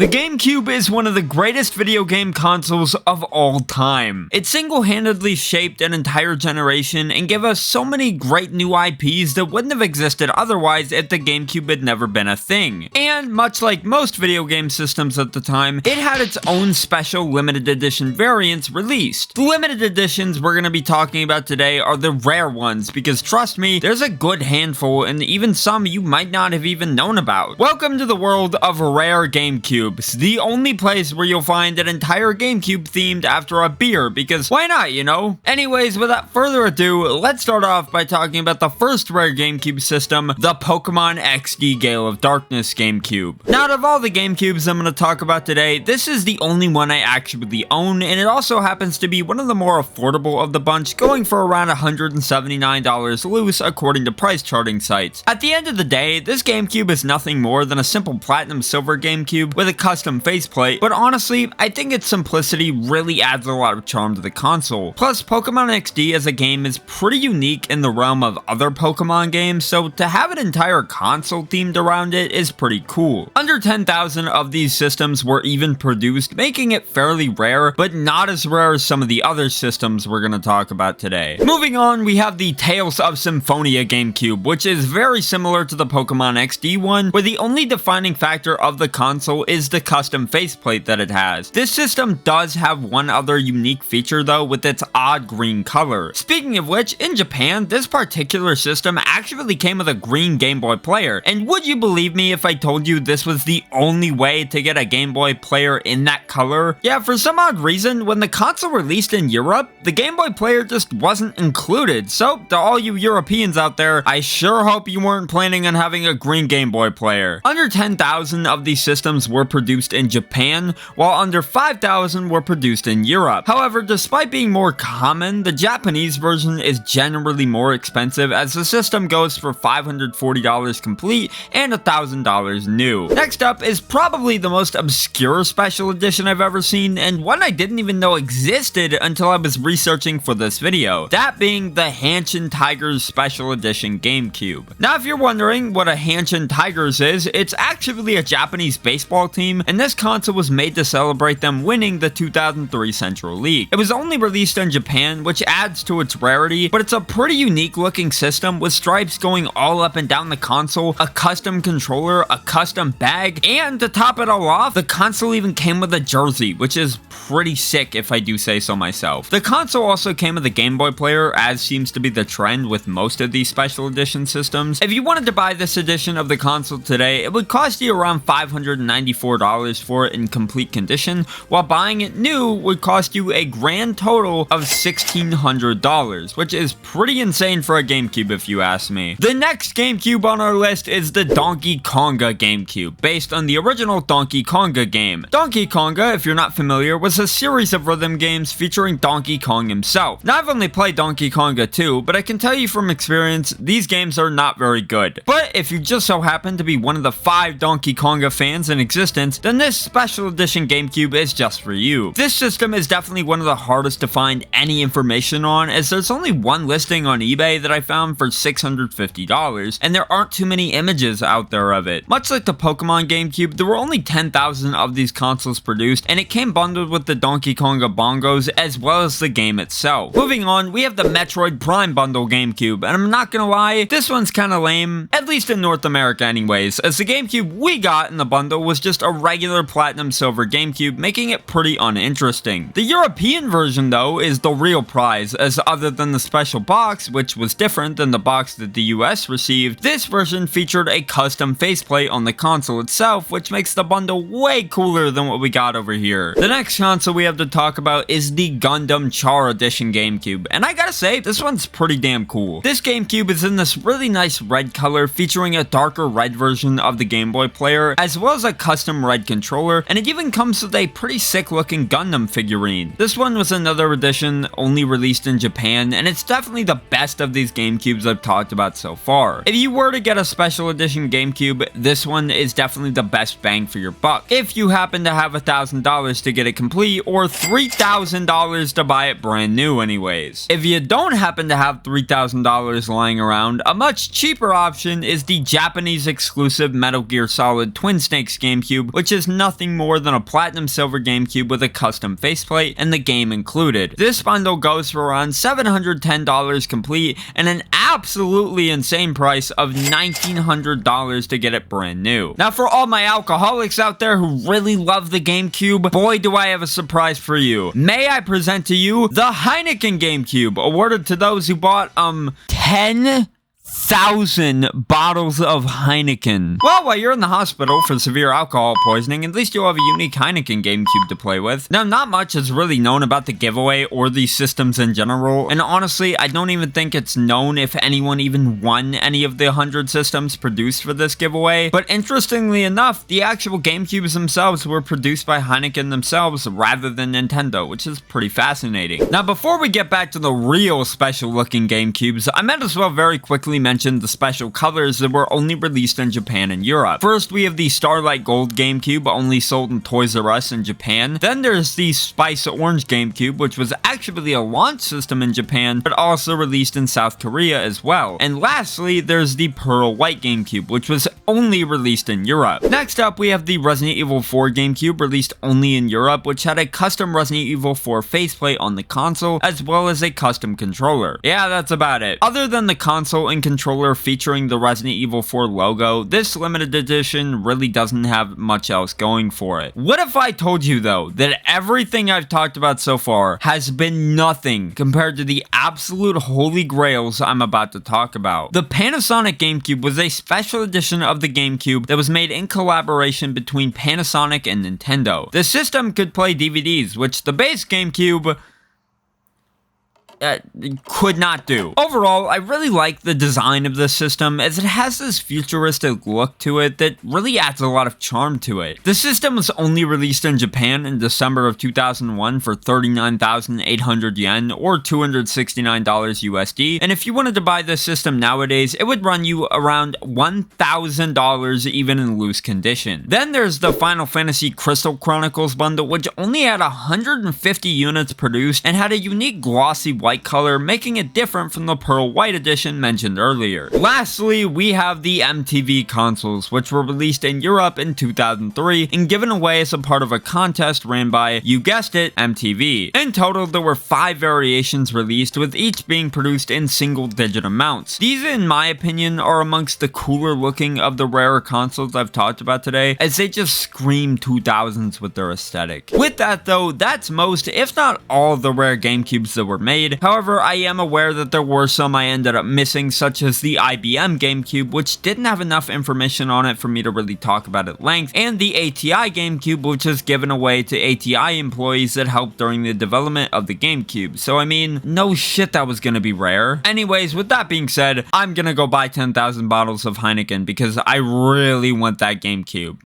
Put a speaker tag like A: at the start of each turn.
A: The GameCube is one of the greatest video game consoles of all time. It single-handedly shaped an entire generation and gave us so many great new IPs that wouldn't have existed otherwise if the GameCube had never been a thing. And much like most video game systems at the time, it had its own special limited edition variants released. The limited editions we're going to be talking about today are the rare ones, because trust me, there's a good handful and even some you might not have even known about. Welcome to the world of rare GameCube. The only place where you'll find an entire GameCube themed after a beer, because why not, you know? Anyways, without further ado, let's start off by talking about the first rare GameCube system, the Pokémon XD Gale of Darkness GameCube. Now, out of all the GameCubes I'm going to talk about today, this is the only one I actually own, and it also happens to be one of the more affordable of the bunch, going for around $179 loose according to price charting sites. At the end of the day, this GameCube is nothing more than a simple platinum silver GameCube with a custom faceplate, but honestly, I think its simplicity really adds a lot of charm to the console. Plus, Pokémon XD as a game is pretty unique in the realm of other Pokémon games, so to have an entire console themed around it is pretty cool. Under 10,000 of these systems were even produced, making it fairly rare, but not as rare as some of the other systems we're going to talk about today. Moving on, we have the Tales of Symphonia GameCube, which is very similar to the Pokémon XD one, where the only defining factor of the console is the custom faceplate that it has. This system does have one other unique feature though, with its odd green color. Speaking of which, in Japan, this particular system actually came with a green Game Boy player, and would you believe me if I told you this was the only way to get a Game Boy player in that color? Yeah, for some odd reason, when the console released in Europe, the Game Boy player just wasn't included, so to all you Europeans out there, I sure hope you weren't planning on having a green Game Boy player. Under 10,000 of these systems were produced in Japan, while under 5,000 were produced in Europe. However, despite being more common, the Japanese version is generally more expensive, as the system goes for $540 complete and $1,000 new. Next up is probably the most obscure special edition I've ever seen, and one I didn't even know existed until I was researching for this video, that being the Hanshin Tigers Special Edition GameCube. Now, if you're wondering what a Hanshin Tigers is, it's actually a Japanese baseball team, and this console was made to celebrate them winning the 2003 Central League. It was only released in Japan, which adds to its rarity, but it's a pretty unique looking system with stripes going all up and down the console, a custom controller, a custom bag, and to top it all off, the console even came with a jersey, which is pretty sick if I do say so myself. The console also came with a Game Boy player, as seems to be the trend with most of these special edition systems. If you wanted to buy this edition of the console today, it would cost you around $594 for it in complete condition, while buying it new would cost you a grand total of $1,600, which is pretty insane for a GameCube if you ask me. The next GameCube on our list is the Donkey Konga GameCube, based on the original Donkey Konga game. Donkey Konga, if you're not familiar, was a series of rhythm games featuring Donkey Kong himself. Now, I've only played Donkey Konga 2, but I can tell you from experience, these games are not very good. But if you just so happen to be one of the 5 Donkey Konga fans in existence, then this special edition GameCube is just for you. This system is definitely one of the hardest to find any information on, as there's only one listing on eBay that I found for $650, and there aren't too many images out there of it. Much like the Pokemon GameCube, there were only 10,000 of these consoles produced, and it came bundled with the Donkey Konga bongos as well as the game itself. Moving on, we have the Metroid Prime bundle GameCube, and I'm not gonna lie, this one's kinda lame, at least in North America anyways, as the GameCube we got in the bundle was just a regular platinum silver GameCube, making it pretty uninteresting. The European version though is the real prize, as other than the special box, which was different than the box that the US received, this version featured a custom faceplate on the console itself, which makes the bundle way cooler than what we got over here. The next console we have to talk about is the Gundam Char Edition GameCube, and I gotta say, this one's pretty damn cool. This GameCube is in this really nice red color, featuring a darker red version of the Game Boy player, as well as a custom red controller, and it even comes with a pretty sick looking Gundam figurine. This one was another edition, only released in Japan, and it's definitely the best of these GameCubes I've talked about so far. If you were to get a special edition GameCube, this one is definitely the best bang for your buck. If you happen to have $1,000 to get it complete, or $3,000 to buy it brand new anyways. If you don't happen to have $3,000 lying around, a much cheaper option is the Japanese exclusive Metal Gear Solid Twin Snakes GameCube, which is nothing more than a platinum silver GameCube with a custom faceplate and the game included. This bundle goes for around $710 complete and an absolutely insane price of $1,900 to get it brand new. Now for all my alcoholics out there who really love the GameCube, boy do I have a surprise for you. May I present to you the Heineken GameCube, awarded to those who bought 10,000 bottles of Heineken. Well, while you're in the hospital for severe alcohol poisoning, at least you'll have a unique Heineken GameCube to play with. Now, not much is really known about the giveaway or these systems in general, and honestly, I don't even think it's known if anyone even won any of the 100 systems produced for this giveaway. But interestingly enough, the actual GameCubes themselves were produced by Heineken themselves rather than Nintendo, which is pretty fascinating. Now, before we get back to the real special looking GameCubes, I might as well very quickly mention the special colors that were only released in Japan and Europe. First, we have the Starlight Gold GameCube, only sold in Toys R Us in Japan. Then there's the Spice Orange GameCube, which was actually a launch system in Japan, but also released in South Korea as well. And lastly, there's the Pearl White GameCube, which was only released in Europe. Next up, we have the Resident Evil 4 GameCube, released only in Europe, which had a custom Resident Evil 4 faceplate on the console, as well as a custom controller. Yeah, that's about it. Other than the console and controller featuring the Resident Evil 4 logo, this limited edition really doesn't have much else going for it. What if I told you though, that everything I've talked about so far has been nothing compared to the absolute holy grails I'm about to talk about? The Panasonic GameCube was a special edition of the GameCube that was made in collaboration between Panasonic and Nintendo. The system could play DVDs, which the base GameCube could not do. Overall, I really like the design of this system, as it has this futuristic look to it that really adds a lot of charm to it. The system was only released in Japan in December of 2001 for 39,800 yen or $269 USD, and if you wanted to buy this system nowadays, it would run you around $1,000 even in loose condition. Then there's the Final Fantasy Crystal Chronicles bundle, which only had 150 units produced and had a unique glossy white color, making it different from the Pearl White edition mentioned earlier. Lastly, we have the MTV consoles, which were released in Europe in 2003 and given away as a part of a contest ran by, you guessed it, MTV. In total, there were 5 variations released, with each being produced in single-digit amounts. These, in my opinion, are amongst the cooler looking of the rarer consoles I've talked about today, as they just scream 2000s with their aesthetic. With that though, that's most, if not all, of the rare GameCubes that were made. However, I am aware that there were some I ended up missing, such as the IBM GameCube, which didn't have enough information on it for me to really talk about at length, and the ATI GameCube, which was given away to ATI employees that helped during the development of the GameCube. So I mean, no shit that was gonna be rare. Anyways, with that being said, I'm gonna go buy 10,000 bottles of Heineken because I really want that GameCube.